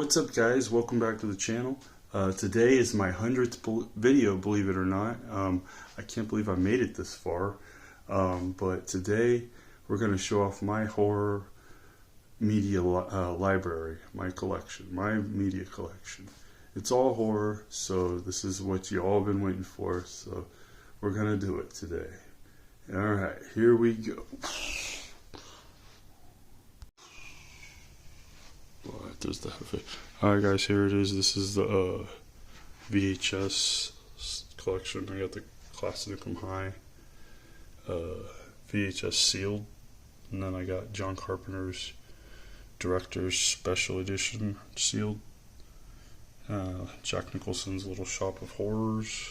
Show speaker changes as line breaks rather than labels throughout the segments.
What's up, guys? Welcome back to the channel. Today is my 100th video, believe it or not. I can't believe I made it this far. But today we're going to show off my horror media library, my collection, my media collection. It's all horror, so this is what you all been waiting for, so we're going to do it today. Alright, here we go. There's the Alright guys, here it is. This is the VHS collection. I got the Classicum High VHS sealed, and then I got John Carpenter's Director's Special Edition sealed, Jack Nicholson's Little Shop of Horrors,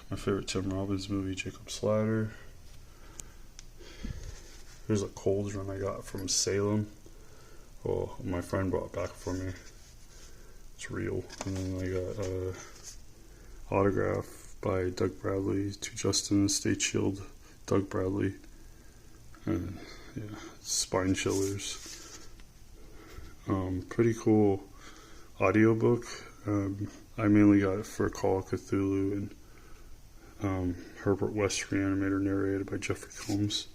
my favorite Tim Robbins movie, Jacob's Ladder. Here's a cauldron I got from Salem. Well, my friend brought it back for me. It's real. And then I got autograph by Doug Bradley to Justin State Shield, Doug Bradley. And yeah, Spine Chillers. Pretty cool audiobook. I mainly got it for Call of Cthulhu and Herbert West Reanimator, narrated by Jeffrey Combs.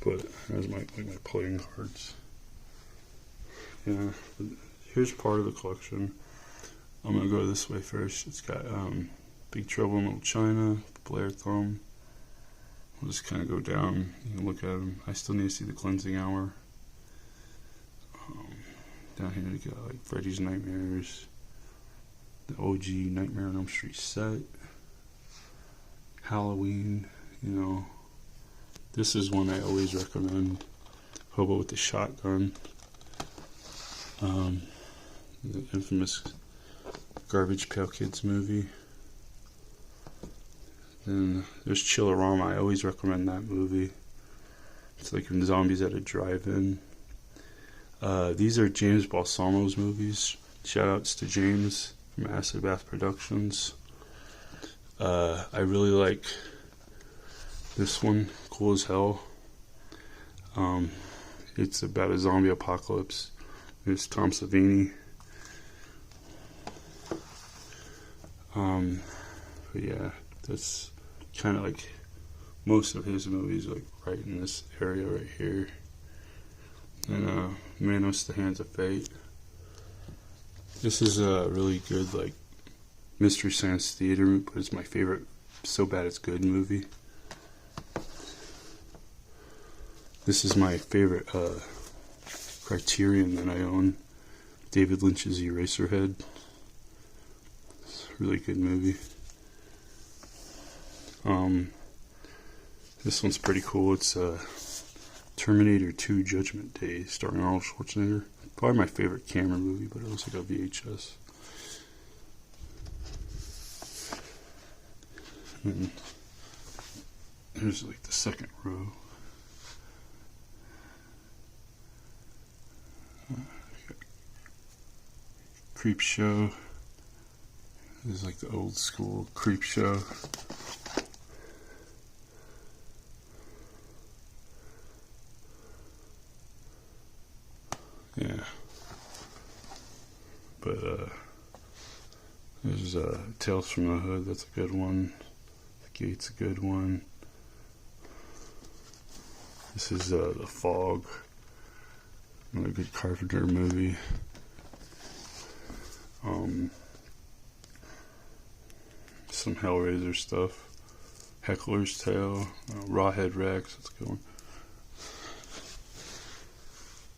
But there's my playing cards. Yeah, here's part of the collection. I'm gonna go this way first. It's got Big Trouble in Little China, Blair Thumb. We'll just kind of go down. You can look at them. I still need to see The Cleansing Hour. Down here we got like Freddy's Nightmares, the OG Nightmare on Elm Street set, Halloween. You know, this is one I always recommend. Hobo with the Shotgun. The infamous Garbage Pail Kids movie. Then there's Chillerama. I always recommend that movie. It's like when zombies at a drive-in. These are James Balsamo's movies. Shoutouts to James from Acid Bath Productions. I really like this one, Cool as Hell. It's about a zombie apocalypse. There's Tom Savini. But yeah, that's kind of like most of his movies, like right in this area right here. And Manos, The Hands of Fate. This is a really good like Mystery Science Theater, but it's my favorite So Bad It's Good movie. This is my favorite Criterion that I own, David Lynch's Eraserhead. It's a really good movie. This one's pretty cool. It's Terminator 2 Judgment Day, starring Arnold Schwarzenegger. Probably my favorite camera movie, but it looks like a VHS. And here's like the second row. Creep Show. This is like the old school Creep Show. Yeah. But there's Tales from the Hood. That's a good one. The Gate's a good one. This is The Fog. Another good Carpenter movie. Some Hellraiser stuff. Heckler's Tale. Rawhead Rex. That's a good one.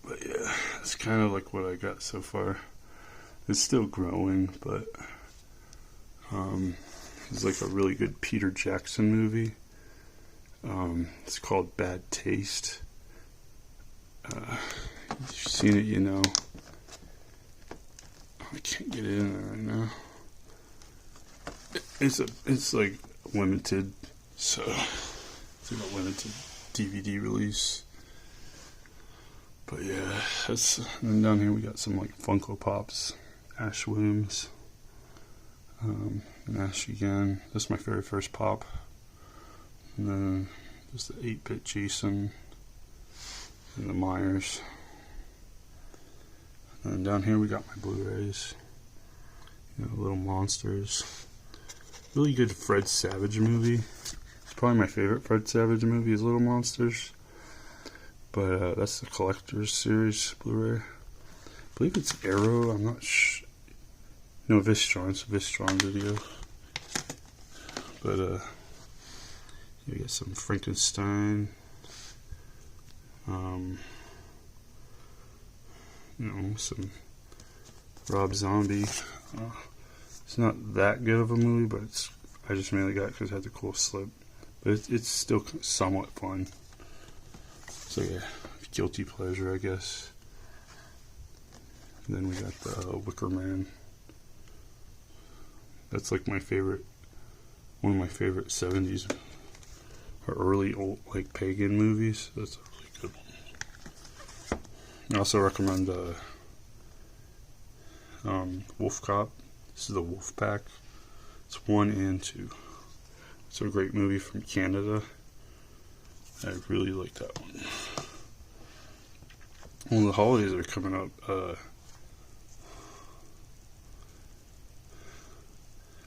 But yeah, it's kind of like what I got so far. It's still growing, but it's like a really good Peter Jackson movie. It's called Bad Taste. If you've seen it, you know. I can't get in there right now. It's like limited, so it's like a limited DVD release. But yeah, and then down here we got some like Funko Pops, Ash Williams, and Ash again. This is my very first pop. And then there's the 8-bit Jason and the Myers. And down here we got my Blu-rays. Little Monsters. Really good Fred Savage movie. It's probably my favorite Fred Savage movie is Little Monsters. But that's the Collector's Series Blu-ray. I believe it's Arrow. I'm not sure. No, Vistron. It's a Vistron video. But you get some Frankenstein. Some Rob Zombie. It's not that good of a movie, but I just mainly got it because it had the cool slip. But it's still somewhat fun. So yeah, guilty pleasure, I guess. And then we got the Wicker Man. That's like my favorite, one of my favorite 70s or early old like pagan movies. That's a really good one. I also recommend Wolf Cop. This is the Wolf Pack. It's 1 and 2. It's a great movie from Canada. I really like that one. Well, the holidays are coming up.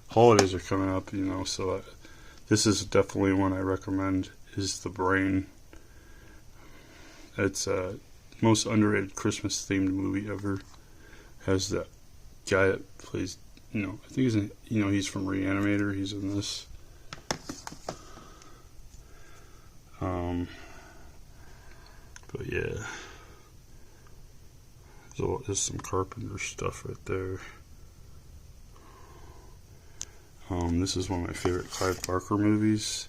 Holidays are coming up, so this is definitely one I recommend, is The Brain. It's a most underrated Christmas themed movie ever. Has that guy that plays, I think he's from Reanimator. He's in this. But yeah, there's some Carpenter stuff right there. This is one of my favorite Clive Barker movies.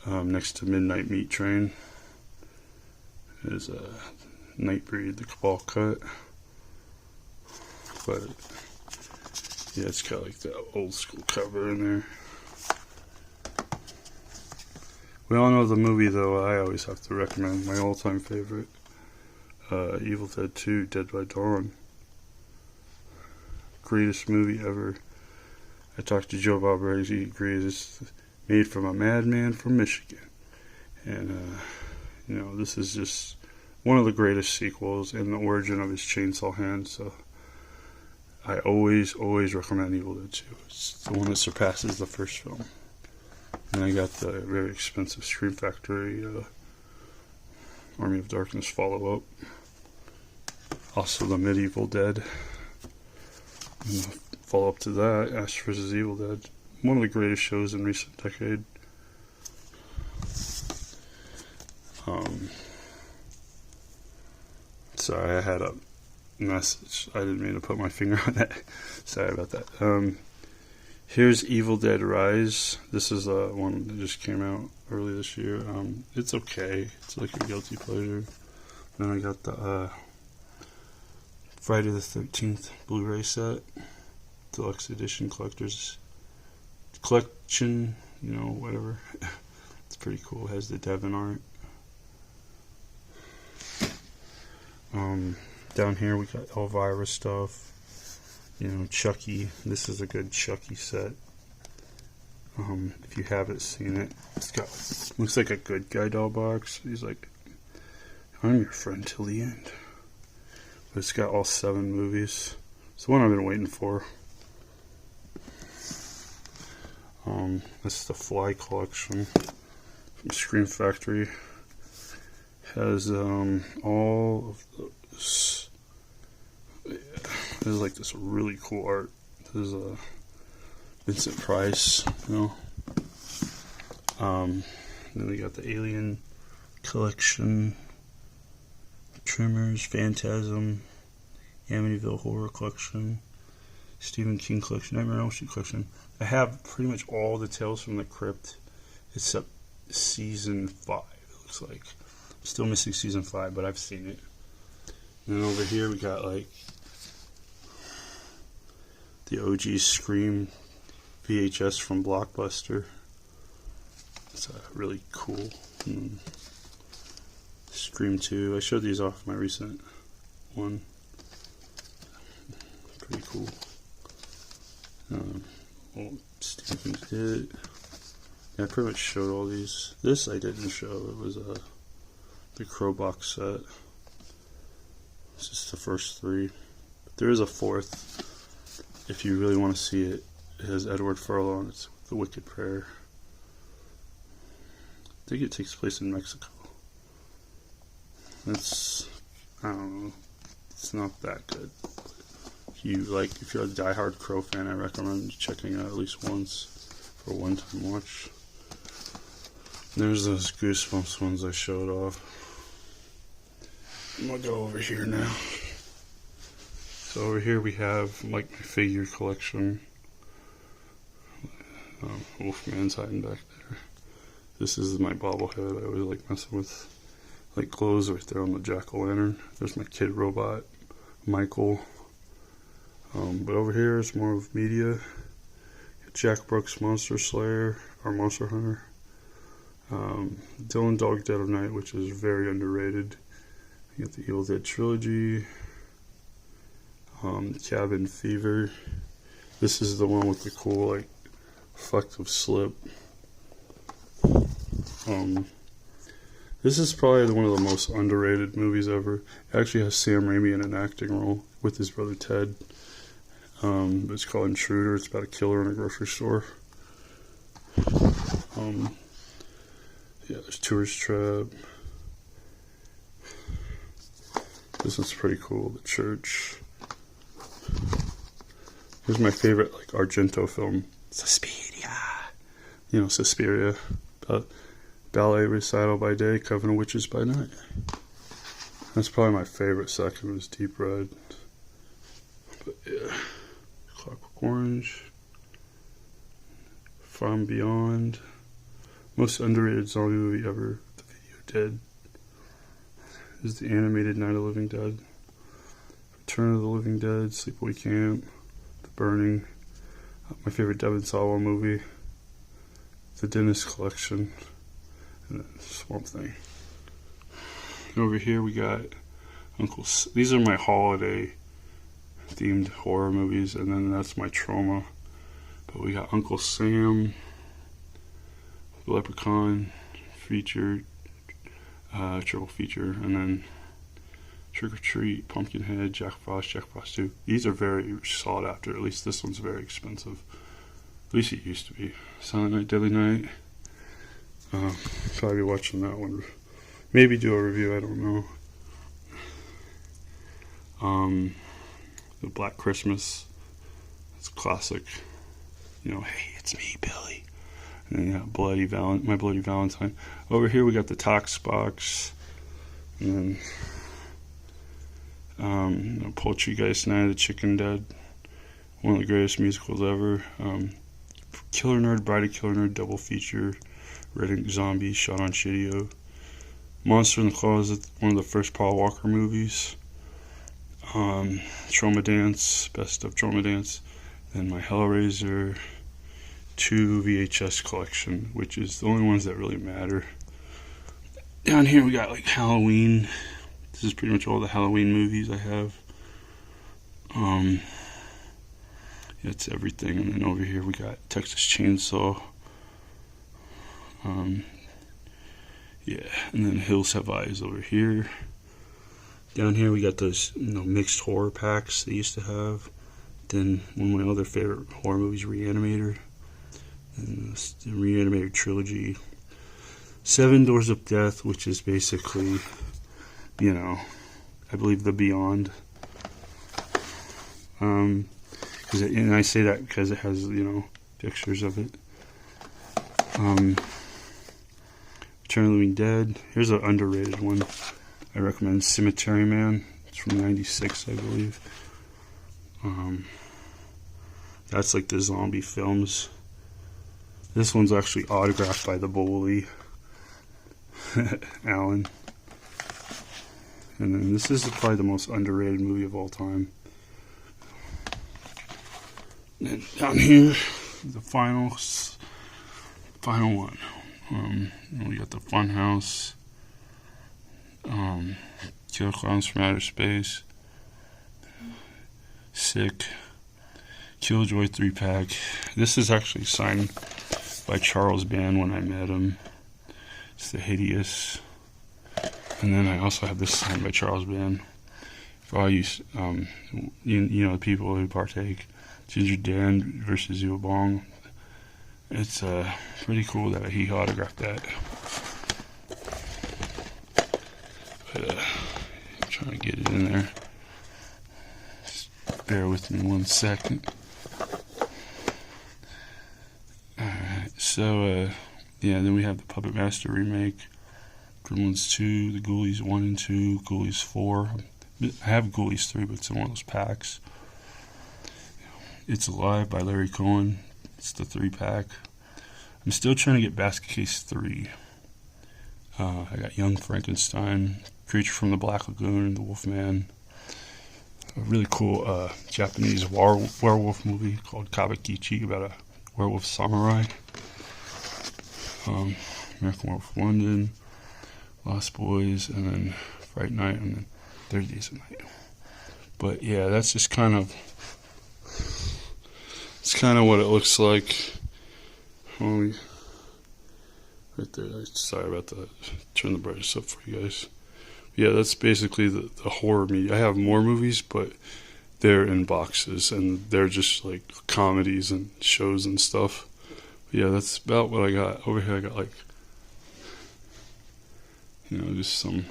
Next to Midnight Meat Train is Nightbreed, The Cabal Cut. But yeah, it's got like the old school cover in there. We all know the movie, though. I always have to recommend my all-time favorite, Evil Dead 2: Dead by Dawn. Greatest movie ever. I talked to Joe Bob Briggs. He agrees it's made from a madman from Michigan. And, this is just one of the greatest sequels in the origin of his chainsaw hand. So I always recommend Evil Dead 2. It's the one that surpasses the first film. And I got the very expensive Scream Factory Army of Darkness follow-up. Also the Medieval Dead. And the follow-up to that, Ash vs. Evil Dead. One of the greatest shows in recent decade. Sorry, I had a message. I didn't mean to put my finger on that. Sorry about that. Here's Evil Dead Rise. This is one that just came out early this year. It's okay. It's like a guilty pleasure. Then I got the Friday the 13th Blu-ray set. Deluxe Edition Collector's Collection. Whatever. It's pretty cool. It has the Devon art. Down here we got Elvira stuff. Chucky. This is a good Chucky set. If you haven't seen it, looks like a good guy doll box. He's like, I'm your friend till the end. But it's got all 7 movies. It's the one I've been waiting for. That's the Fly collection from Scream Factory. Has all of those. Yeah, there's like this really cool art. There's a Vincent Price, Then we got the Alien collection, Tremors, Phantasm, Amityville Horror collection, Stephen King collection, Nightmare on Elm Street collection. I have pretty much all the Tales from the Crypt except season 5. It looks like still missing season 5, but I've seen it. And then over here we got like the OG Scream VHS from Blockbuster. It's really cool. Scream 2. I showed these off my recent one. Pretty cool. Stephen did. Yeah, I pretty much showed all these. This I didn't show. It was the Crow box set. It's just the first three. But there is a fourth. If you really want to see it, it has Edward Furlong, and it's The Wicked Prayer. I think it takes place in Mexico. It's, I don't know, it's not that good. If you're a diehard Crow fan, I recommend checking it out at least once for a one-time watch. There's those Goosebumps ones I showed off. I'm gonna go over here now. So over here we have like my figure collection. Wolfman's hiding back there. This is my bobblehead. I always like messing with like clothes right there on the jack-o'-lantern. There's my kid robot, Michael. But over here is more of media. Jack Brooks Monster Slayer or Monster Hunter. Dylan Dog Dead of Night, which is very underrated. You got the Evil Dead trilogy. Cabin Fever. This is the one with the cool like reflective slip. This is probably one of the most underrated movies ever. It actually has Sam Raimi in an acting role with his brother Ted. It's called Intruder. It's about a killer in a grocery store. Yeah, there's Tourist Trap. This one's pretty cool. The Church. Here's my favorite like Argento film, Suspiria. You know, Suspiria. Ballet Recital by day, Coven of Witches by night. That's probably my favorite. Second was Deep Red. But yeah, Clockwork Orange. From Beyond. Most underrated zombie movie ever, The Video Dead. This is the animated Night of the Living Dead. Return of the Living Dead, Sleepaway Camp, The Burning. My favorite Devon Sawa movie, The Dennis Collection, and then Swamp Thing. And over here we got these are my holiday themed horror movies, and then that's my trauma. But we got Uncle Sam, Leprechaun feature, triple feature, and then Trick or Treat, Pumpkinhead, Jack Frost 2. These are very sought after. At least this one's very expensive. At least it used to be. Silent Night, Deadly Night. Probably be watching that one. Maybe do a review, I don't know. The Black Christmas. It's a classic. You know, hey, it's me, Billy. And then you got My Bloody Valentine. Over here we got the Tox Box. And then Poltergeist Night of the Chicken Dead. One of the greatest musicals ever. Killer Nerd, Bride of Killer Nerd double feature. Red Ink Zombie, shot on Shidio. Monster in the Closet, one of the first Paul Walker movies. Trauma Dance, best of Trauma Dance. Then my Hellraiser 2 VHS collection, which is the only ones that really matter. Down here we got like Halloween. This is pretty much all the Halloween movies I have. It's everything. And then over here we got Texas Chainsaw. Yeah, and then Hills Have Eyes over here. Down here we got those mixed horror packs they used to have. Then one of my other favorite horror movies, Reanimator. And the Reanimator trilogy. 7 Doors of Death, which is basically, I believe The Beyond. And I say that because it has, pictures of it. Return of the Living Dead. Here's an underrated one. I recommend Cemetery Man. It's from '96, I believe. That's like the zombie films. This one's actually autographed by the bully, Alan. And then this is probably the most underrated movie of all time. And down here, the final one. We got the Funhouse, Killer Clowns from Outer Space, Sick, Killjoy 3-pack. This is actually signed by Charles Band when I met him. It's the Hideous. And then I also have this signed by Charles Band. for all you, you know, people who partake. Ginger Dan versus Eva Bong. It's pretty cool that he autographed that. But I'm trying to get it in there. Just bear with me 1 second. Alright, so yeah, then we have the Puppet Master remake, Gremlins 2, the Ghoulies 1 and 2, Ghoulies 4. I have Ghoulies 3, but it's in one of those packs. It's Alive by Larry Cohen. It's the 3-pack. I'm still trying to get Basket Case 3. I got Young Frankenstein, Creature from the Black Lagoon, The Wolfman. A really cool Japanese werewolf movie called Kabakichi about a werewolf samurai. American Werewolf London, Lost Boys, and then Fright Night, and then 30 Days of Night. But yeah, that's just kind of, it's kind of what it looks like. Right there. Sorry about that. Turn the brightness up for you guys. Yeah, that's basically the horror media. I have more movies, but they're in boxes, and they're just like comedies and shows and stuff. But yeah, that's about what I got. Over here I got, like, you know, just some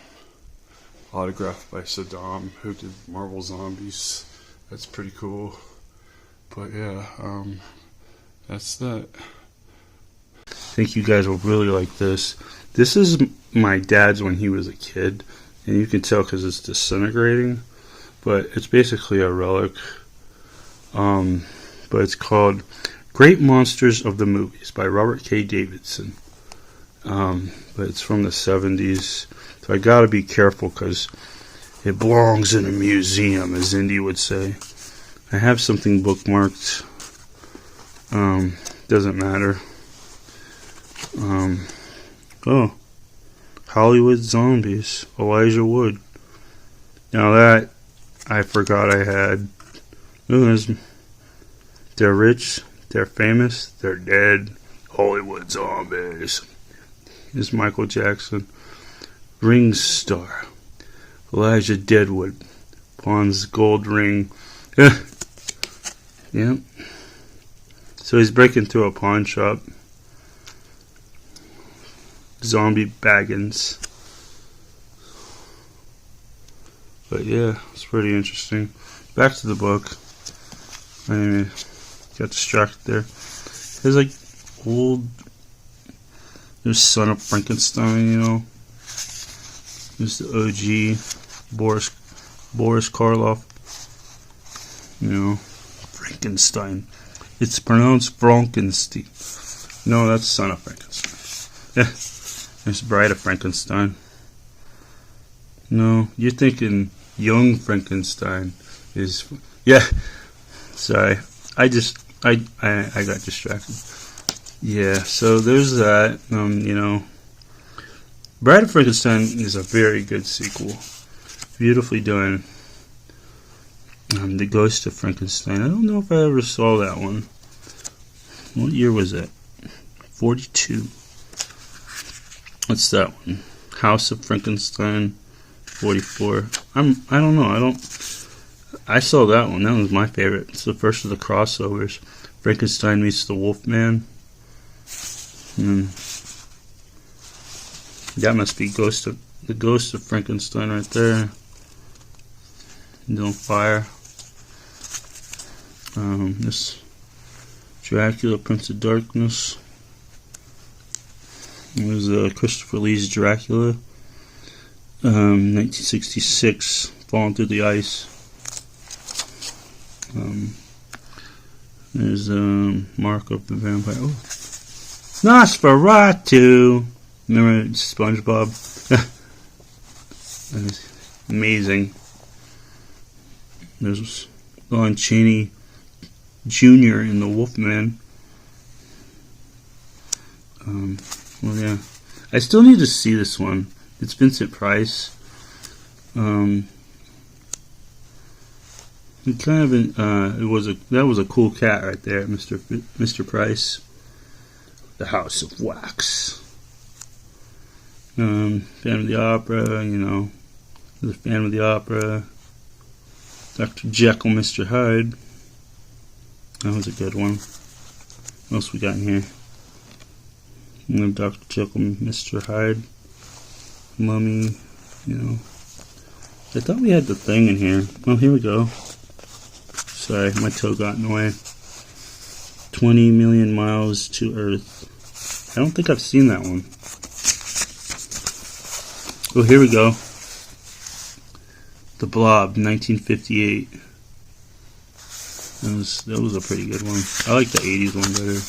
autograph by Saddam, who did Marvel Zombies. That's pretty cool. But yeah, that's that. I think you guys will really like this. This is my dad's when he was a kid, and you can tell because it's disintegrating, but it's basically a relic. But it's called Great Monsters of the Movies by Robert K. Davidson. But it's from the 70s, so I gotta be careful because it belongs in a museum, as Indy would say. I have something bookmarked. Doesn't matter. Oh, Hollywood Zombies, Elijah Wood. Now that I forgot I had. They're rich, they're famous, they're dead. Hollywood Zombies. Here's Michael Jackson. Ring Star. Elijah Deadwood. Pawns gold ring. Yep. So he's breaking through a pawn shop. Zombie Baggins. But yeah, it's pretty interesting. Back to the book. Anyway, got distracted there. There's like old. There's Son of Frankenstein, you know. There's the OG Boris Karloff. You know, Frankenstein. It's pronounced Frankenstein. No, that's Son of Frankenstein. Yeah. There's Bride of Frankenstein. No, you're thinking Young Frankenstein is. Yeah. Sorry. I got distracted. Yeah, so there's that. You know. Bride of Frankenstein is a very good sequel. Beautifully done. The Ghost of Frankenstein. I don't know if I ever saw that one. What year was that? 42. What's that one? House of Frankenstein, 44. I don't know. I saw that one. That was my favorite. It's the first of the crossovers. Frankenstein meets the Wolfman. That must be the Ghost of Frankenstein right there. He's on fire. This Dracula, Prince of Darkness. It was Christopher Lee's Dracula, 1966, Falling Through the Ice. There's Mark of the Vampire. Oh, Nosferatu. Remember SpongeBob? That was amazing. There's Lon Chaney Jr. in The Wolfman. Well, yeah. I still need to see this one. It's Vincent Price. It kind of that was a cool cat right there, Mr. Price. The House of Wax. Fan of the Opera, you know. The Fan of the Opera.
Dr. Jekyll, Mr. Hyde. That was a good one. What else we got in here? Dr. Jekyll, Mr. Hyde. Mummy, you know. I thought we had the Thing in here. Oh, here we go. Sorry, my toe got in the way. 20 million miles to Earth. I don't think I've seen that one. Oh, here we go. The Blob, 1958. That was a pretty good one. I like the 80s one better.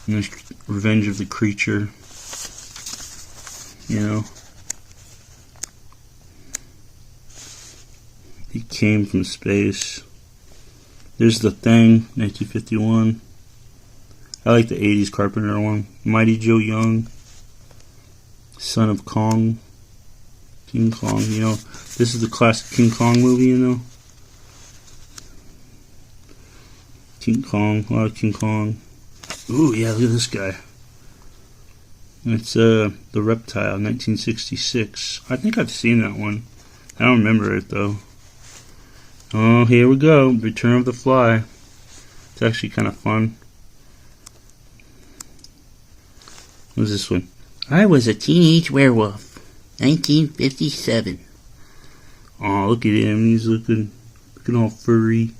And there's Revenge of the Creature. You know. He came from space. There's The Thing, 1951. I like the 80s Carpenter one. Mighty Joe Young. Son of Kong. King Kong, you know. This is the classic King Kong movie, you know. King Kong, a lot of King Kong. Ooh, yeah, look at this guy. It's The Reptile, 1966. I think I've seen that one. I don't remember it, though. Oh, here we go. Return of the Fly. It's actually kind of fun. What's this one? I Was a Teenage Werewolf, 1957. Oh, look at him. He's looking all furry.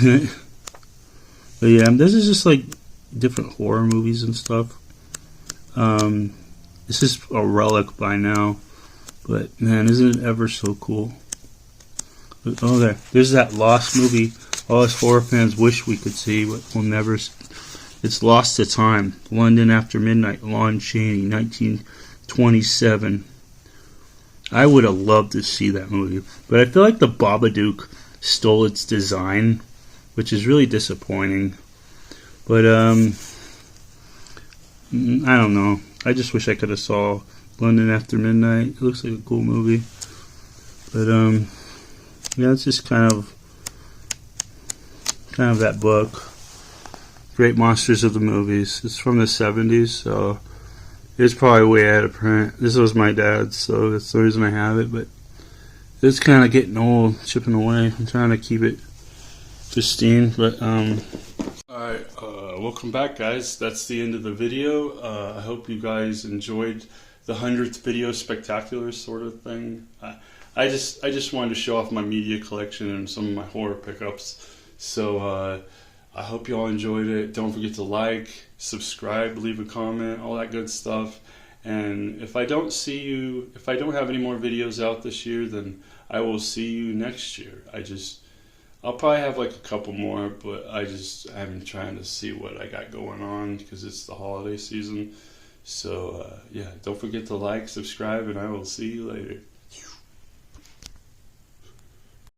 But yeah, this is just like different horror movies and stuff. This is a relic by now. But man, isn't it ever so cool? But, oh, there's that Lost movie all us horror fans wish we could see, but we'll never. It's Lost to Time. London After Midnight. Lon Chaney, 1927. I would have loved to see that movie, but I feel like the Babadook stole its design, which is really disappointing. But I don't know. I just wish I could have saw London After Midnight. It looks like a cool movie. But yeah, it's just kind of that book. Great Monsters of the Movies. It's from the 70s, so it's probably way out of print. This was my dad's, so that's the reason I have it. But it's kind of getting old, chipping away. I'm trying to keep it pristine. But alright, welcome back, guys. That's the end of the video. I hope you guys enjoyed the 100th video spectacular sort of thing. I just wanted to show off my media collection and some of my horror pickups. So I hope you all enjoyed it. Don't forget to like, subscribe, leave a comment, all that good stuff. And if I don't have any more videos out this year, then I will see you next year. I'll probably have like a couple more, but I'm trying to see what I got going on because it's the holiday season. So yeah, don't forget to like, subscribe, and I will see you later.